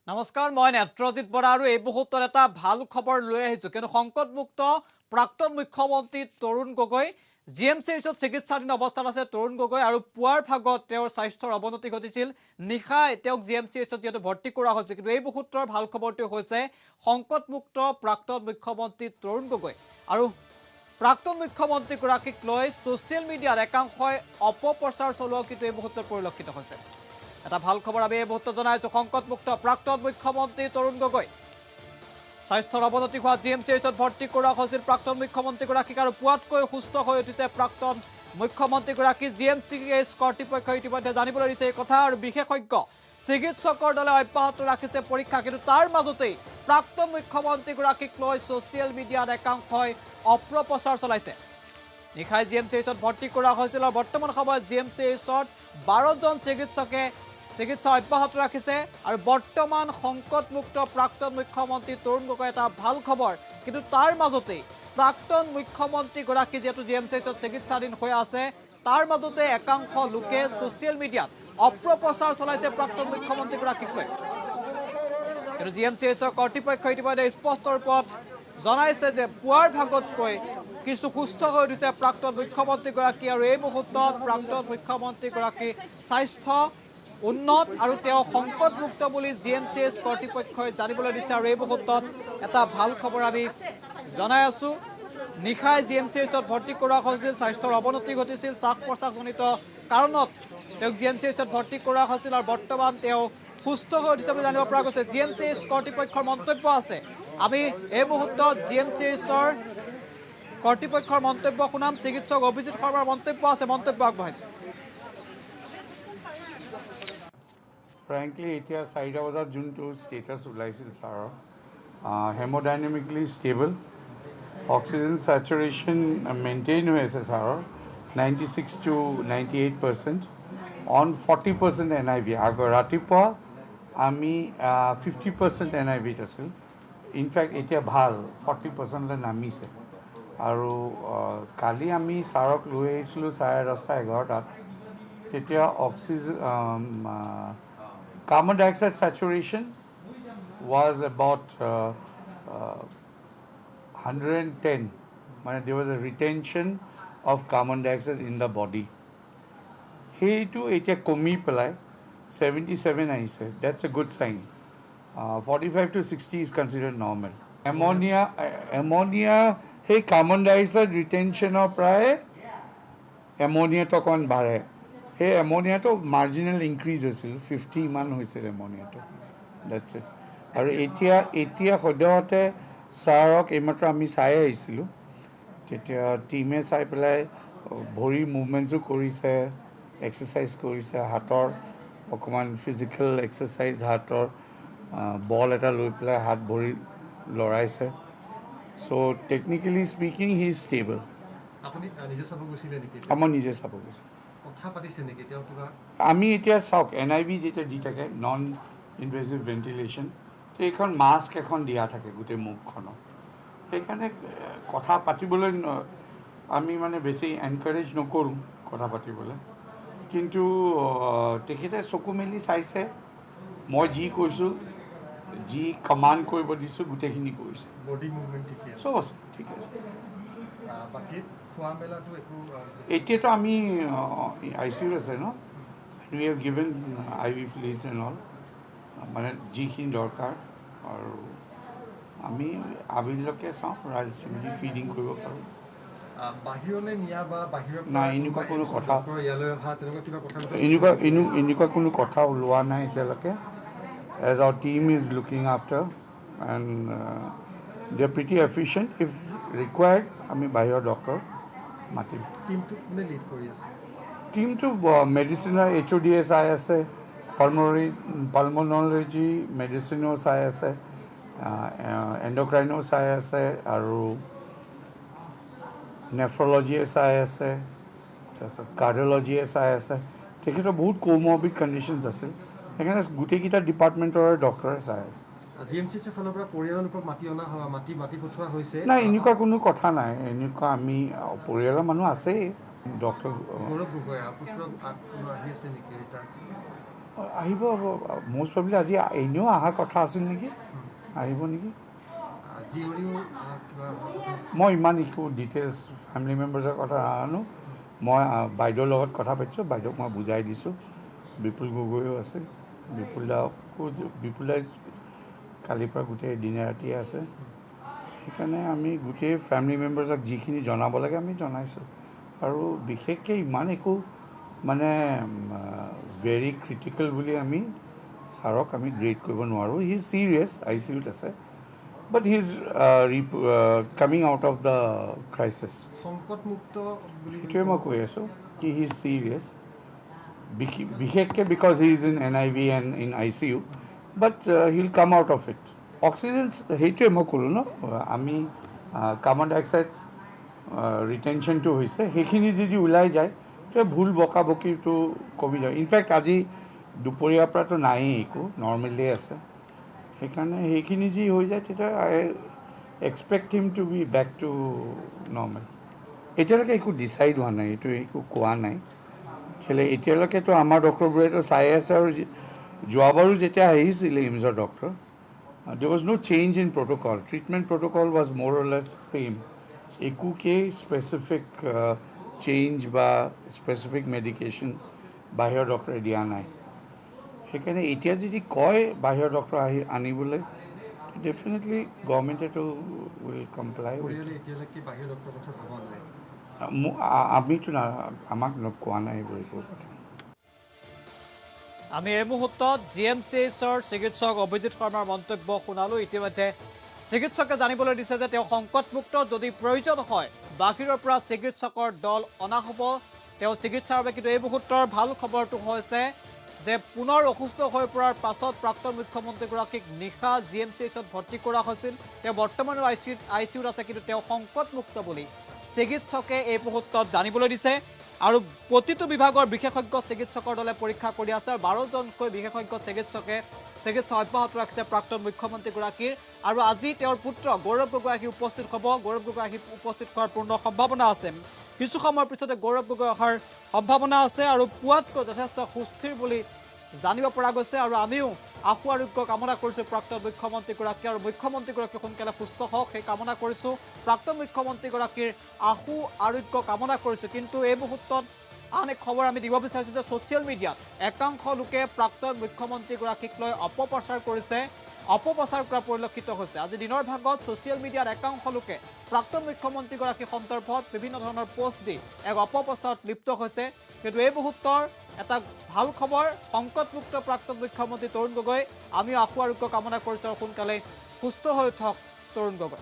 নমস্কাৰ মই নেত্ৰজিৎ বৰা আৰু এই মুহূৰ্তত এটা ভাল খবৰ লৈ আহিছো কিন্তু সংকটমুক্ত প্ৰাক্তন মুখ্যমন্ত্ৰী তৰুণ গগৈ জিএমচিএইচত চিকিৎসাধীন অৱস্থাত আছে তৰুণ গগৈ আৰু পুৱাৰ ভাগত তেওঁৰ স্বাস্থ্যৰ অৱনতি ঘটিছিল নিশাই তেওঁক জিএমচিএইচত যেটো ভৰ্তি কৰা হৈছে কিন্তু এই মুহূৰ্তৰ ভাল খবৰটো হৈছে সংকটমুক্ত প্ৰাক্তন মুখ্যমন্ত্ৰী তৰুণ গগৈ আৰু প্ৰাক্তন মুখ্যমন্ত্ৰী গৰাকীক লৈ সোশ্যাল মিডিয়াত একাংশই অপপ্ৰচাৰ চলোৱা কিন্তু এই মুহূৰ্তত পৰিলক্ষিত হৈছে এটা ভাল খবৰ আমি এই মুহূৰ্তত জনাইছো সংকটমুক্ত প্ৰাক্তন মুখ্যমন্ত্ৰী তৰুণ গগৈ স্বাস্থ্যৰ অৱনতি হোৱা জিএমচিএইচত ভৰ্তি কৰা হৈছিল প্ৰাক্তন মুখ্যমন্ত্ৰী গৰাকীক আৰু পুৱাতকৈ সুস্থ হৈ উঠিছে প্ৰাক্তন মুখ্যমন্ত্ৰী গৰাকী জিএমচিএইচ কৰ্তৃপক্ষই ইতিমধ্যে জানিবলৈ দিছে এই কথা আৰু বিশেষজ্ঞ চিকিৎসকৰ দলে অব্যাহত ৰাখিছে পৰীক্ষা কিন্তু তাৰ মাজতেই প্ৰাক্তন মুখ্যমন্ত্ৰী গৰাকীক লৈ সোশ্যাল মিডিয়াত একাংশই অপপ্ৰচাৰ চলাইছে নিশাই জিএমচিএইচত ভৰ্তি কৰা হৈছিল আৰু বৰ্তমান সময়ত জিএমচিএইচত 12 জন চিকিৎসকে চিকিৎসা অব্যাহত ৰাখিছে আৰু বৰ্তমান সংকটমুক্ত প্ৰাক্তন মুখ্যমন্ত্ৰী তৰুণ গগৈ এটা ভাল খবৰ কিন্তু তাৰ মাজতেই প্ৰাক্তন মুখ্যমন্ত্ৰী গৰাকী যেটো জিএমচিএইচত চিকিৎসাধীন হৈ আছে তাৰ মাজতে একাংশ লোকে সোশ্যাল মিডিয়াত অপপ্ৰচাৰ চলাইছে প্ৰাক্তন মুখ্যমন্ত্ৰী গৰাকীক লৈ কিন্তু জিএমচিএইচৰ কৰ্তৃপক্ষই ইতিমধ্যে স্পষ্ট ৰূপত জনাইছে যে পুৱাৰ ভাগতকৈ কিছু সুস্থ হৈ উঠিছে প্ৰাক্তন মুখ্যমন্ত্ৰী গৰাকী আৰু এই মুহূৰ্তত প্ৰাক্তন মুখ্যমন্ত্ৰী গৰাকী স্বাস্থ্য উন্নত আৰু তেওঁ সংকটমুক্ত বুলি জিএমচিএইচ কৰ্তৃপক্ষই জানিবলৈ দিছে আৰু এই মুহূৰ্তত এটা ভাল খবৰ আমি জনাই আছো নিশাই জিএমচিএইচত ভৰ্তি কৰা হৈছিল স্বাস্থ্যৰ অৱনতি ঘটিছিল শ্বাস প্ৰশ্বাসজনিত কাৰণত তেওঁক জিএমচিএইচত ভৰ্তি কৰা হৈছিল আৰু বৰ্তমান তেওঁ সুস্থ হৈ উঠিছে বুলি জানিব পৰা গৈছে জিএমচিএইচ কৰ্তৃপক্ষৰ মন্তব্য আছে আমি এই মুহূৰ্তত জিএমচিএইচৰ কৰ্তৃপক্ষৰ মন্তব্য শুনাম চিকিৎসক অভিজিৎ শৰ্মাৰ মন্তব্য আছে মন্তব্য আগবঢ়াইছো Frankly, it is 4 বজাত যোনটো status ওলাইছিল ছাৰৰ hemodynamically stable oxygen saturation maintain হৈ আছে ছাৰৰ 96 to 98% on 40% NIV আগৰ ৰাতিপুৱা আমি 50% NIV আছিল ইনফেক্ট এতিয়া ভাল 40% লৈ নামিছে আৰু কালি আমি ছাৰক লৈ আহিছিলোঁ 10:30 11টাত তেতিয়া oxygen carbon dioxide saturation was about 110. There was a retention of carbon dioxide in the body. Hey to it komi pelai 77 aise. That's a good sign. 45 to 60 is considered normal. Ammonia hey carbon dioxide retention of praye ammonia to kon bare. Hey, ammonia to marginal increase হৈছিল 50 মান হৈছিল ammonia to that's it আৰু এতিয়া সদহতে ছাৰক এইমাত্ৰ আমি চাই আহিছিলোঁ তেতিয়া টিমে চাই পেলাই ভৰি মুভমেণ্টছো কৰিছে এক্সাৰচাইজ কৰিছে হাতৰ অকমান ফিজিক্যাল এক্সাৰচাইজ হাতৰ বল এটা লৈ পেলাই হাত ভৰি লৰাইছে so technically speaking he is stable আপুনি নিজে চাব গৈছিলে নেকি আমাৰ নিজে চাব গৈছে কথা পাতিছে নেকি তেওঁ কিবা আমি এতিয়া চাওক NIV যেটা দি থাকে নন ইনভেসিভ ভেন্টিলেশন তো এখন মাস্ক এখন দিয়া থাকে গোটে মুখখনত সেইকাৰণে কথা পাতিবলৈ আমি মানে বেছি এনকাৰেজ নকৰোঁ কথা পাতিবলৈ কিন্তু তেখেতে চকু মেলি চাইছে মই যি কৈছোঁ যি কমাণ্ড কৰিব দিছোঁ গোটেইখিনি কৰিছে বডি মুভমেন্ট ঠিক আছে চব আছে ঠিক আছে বাকি খোৱা মেলাটো একো এতিয়াতো আমি ICU আছে ন we have given IV fluids and all মানে যিখিনি দৰকাৰ আৰু আমি আবিলকে চাওঁ ৰাইলষ্টিমিলি ফিডিং কৰিব পাৰোঁ বাহিৰলৈ নিয়া বা বাহিৰৰ নাই এনেকুৱা কোনো কথা ইয়ালৈ অহা তেনেকুৱা কিবা কথা এনেকুৱা কোনো কথা ওলোৱা নাই এতিয়ালৈকে as our team is looking after and they are pretty efficient if required আমি বাহিৰৰ ডক্টৰ মাতিম টিমটো কোনে লিড কৰি আছে টিমটো মেডিচিনৰ HODS চাই আছে পালমনলজি মেডিচিনো চাই আছে এণ্ডক্ৰাইনো চাই আছে আৰু নেফ্ৰলজিয়ে চাই আছে তাৰপিছত কাৰ্ডিঅলজিয়ে চাই আছে তেখেতৰ বহুত কোমৰ্বিড কণ্ডিশ্যনছ আছিল সেইকাৰণে গোটেইকেইটা ডিপাৰ্টমেণ্টৰ ডক্টৰে চাই আছে জিএমচিএইচৰ ফালৰ পৰা পৰিয়ালৰ লোকক মাতি অনা মাতি পঠোৱা হৈছে নাই এনেকুৱা কোনো কথা নাই এনেকুৱা আমি পৰিয়ালৰ মানুহ আছেই ডক্টৰ গৌৰৱ গগৈ পুত্ৰ আহি আছে নেকি আহিব মষ্ট প্ৰবেবলি আজি এনেও অহা কথা আছিল নেকি আহিব নেকি জীয়ৰীও কিবা মই ইমান একো ডিটেইলছ ফেমিলি মেম্বাৰ্ছৰ কথা নাজানো মই বাইদেউৰ লগত কথা পাতিছোঁ বাইদেউক মই বুজাই দিছোঁ বিপুল গগৈও আছে বিপুল দাই কালিৰ পৰা গোটেই দিনে ৰাতিয়ে আছে সেইকাৰণে আমি গোটেই ফেমিলি মেম্বাৰ্ছক যিখিনি জনাব লাগে আমি জনাইছোঁ আৰু বিশেষকৈ ইমান একো মানে ভেৰি ক্ৰিটিকেল বুলি আমি ছাৰক আমি গ্ৰেড কৰিব নোৱাৰোঁ he is serious I C ইউত আছে but he is coming out of the crisis সংকটমুক্ত বুলি সেইটোৱে মই কৈ আছোঁ কি হি ইজ ছিৰিয়াছ বিশেষকৈ because he is in NIV and in ICU but he'll come out of it oxygen সেইটোৱে মই ক'লোঁ ন আমি কাৰ্বন ডাই অক্সাইড ৰিটেনশ্যনটো হৈছে সেইখিনি যদি ওলাই যায় তেতিয়া ভুল বকাবকিটো কমি যায় ইনফেক্ট আজি দুপৰীয়াৰ পৰাতো নায়েই একো নৰ্মেলিয়ে আছে সেইকাৰণে সেইখিনি যি হৈ যায় তেতিয়া I expect him to be back to normal এতিয়ালৈকে একো ডিচাইড হোৱা নাই এইটো একো কোৱা নাই কেলৈ এতিয়ালৈকেতো আমাৰ ডক্টৰবোৰেতো চাই আছে আৰু যোৱাবাৰো যেতিয়া আহিছিলে এইমছৰ doctor there was no change in protocol treatment protocol was more or less same একোকেই স্পেচিফিক চেঞ্জ বা স্পেচিফিক মেডিকেশ্যন বাহিৰৰ ডক্টৰে দিয়া নাই সেইকাৰণে এতিয়া যদি কয় বাহিৰৰ ডক্টৰ আনিবলৈ ডেফিনেটলি গভৰ্ণমেণ্টেতো উইল কমপ্লাই পৰিয়ালে এতিয়ালৈকে বাহিৰৰ ডক্টৰৰ কথা ভবা নাই আমিতো আমাক কোৱা নাই এইবোৰ একো কথা আমি এই মুহূৰ্তত GMCHৰ চিকিৎসক অভিজিত শৰ্মাৰ মন্তব্য শুনালোঁ ইতিমধ্যে চিকিৎসকে জানিবলৈ দিছে যে তেওঁ সংকটমুক্ত যদি প্ৰয়োজন হয় বাহিৰৰ পৰা চিকিৎসকৰ দল অনা হ'ব তেওঁ চিকিৎসাৰ বাবে কিন্তু এই মুহূৰ্তৰ ভাল খবৰটো হৈছে যে পুনৰ অসুস্থ হৈ পৰাৰ পাছত প্ৰাক্তন মুখ্যমন্ত্ৰীগৰাকীক নিশা GMCHত ভৰ্তি কৰা হৈছিল তেওঁ বৰ্তমানো ICUত আছে কিন্তু তেওঁ সংকটমুক্ত বুলি চিকিৎসকে এই মুহূৰ্তত জানিবলৈ দিছে আৰু প্ৰতিটো বিভাগৰ বিশেষজ্ঞ চিকিৎসকৰ দলে পৰীক্ষা কৰি আছে 12জনকৈ বিশেষজ্ঞ চিকিৎসা অব্যাহত ৰাখিছে প্ৰাক্তন মুখ্যমন্ত্ৰীগৰাকীৰ আৰু আজি তেওঁৰ পুত্ৰ গৌৰৱ গগৈ উপস্থিত হ'ব গৌৰৱ গগৈ উপস্থিত হোৱাৰ পূৰ্ণ সম্ভাৱনা আছে কিছু সময়ৰ পিছতে গৌৰৱ গগৈ অহাৰ সম্ভাৱনা আছে আৰু পুৱাতকৈ যথেষ্ট সুস্থিৰ বুলি জানিব পৰা গৈছে আৰু আমিও আশু আৰোগ্য কামনা কৰিছোঁ প্ৰাক্তন মুখ্যমন্ত্ৰীগৰাকী আৰু মুখ্যমন্ত্ৰীগৰাকী সোনকালে সুস্থ হওক সেই কামনা কৰিছোঁ প্ৰাক্তন মুখ্যমন্ত্ৰীগৰাকীৰ আশু আৰোগ্য কামনা কৰিছোঁ কিন্তু এই মুহূৰ্তত আন এক খবৰ আমি দিব বিচাৰিছোঁ যে ছ'চিয়েল মিডিয়াত একাংশ লোকে প্ৰাক্তন মুখ্যমন্ত্ৰীগৰাকীক লৈ অপপ্ৰচাৰ কৰিছে অপপ্ৰচাৰ কৰা পৰিলক্ষিত হৈছে আজি দিনৰ ভাগত ছ'চিয়েল মিডিয়াত একাংশ লোকে প্ৰাক্তন মুখ্যমন্ত্ৰীগৰাকী সন্দৰ্ভত বিভিন্ন ধৰণৰ পোষ্ট দি এক অপপ্ৰচাৰত লিপ্ত হৈছে কিন্তু এই মুহূৰ্তৰ এটা ভাল খবৰ সংকটমুক্ত প্ৰাক্তন মুখ্যমন্ত্ৰী তৰুণ গগৈ আমি আশু আৰোগ্য কামনা কৰিছোঁ আৰু সোনকালে সুস্থ হৈ উঠক তৰুণ গগৈ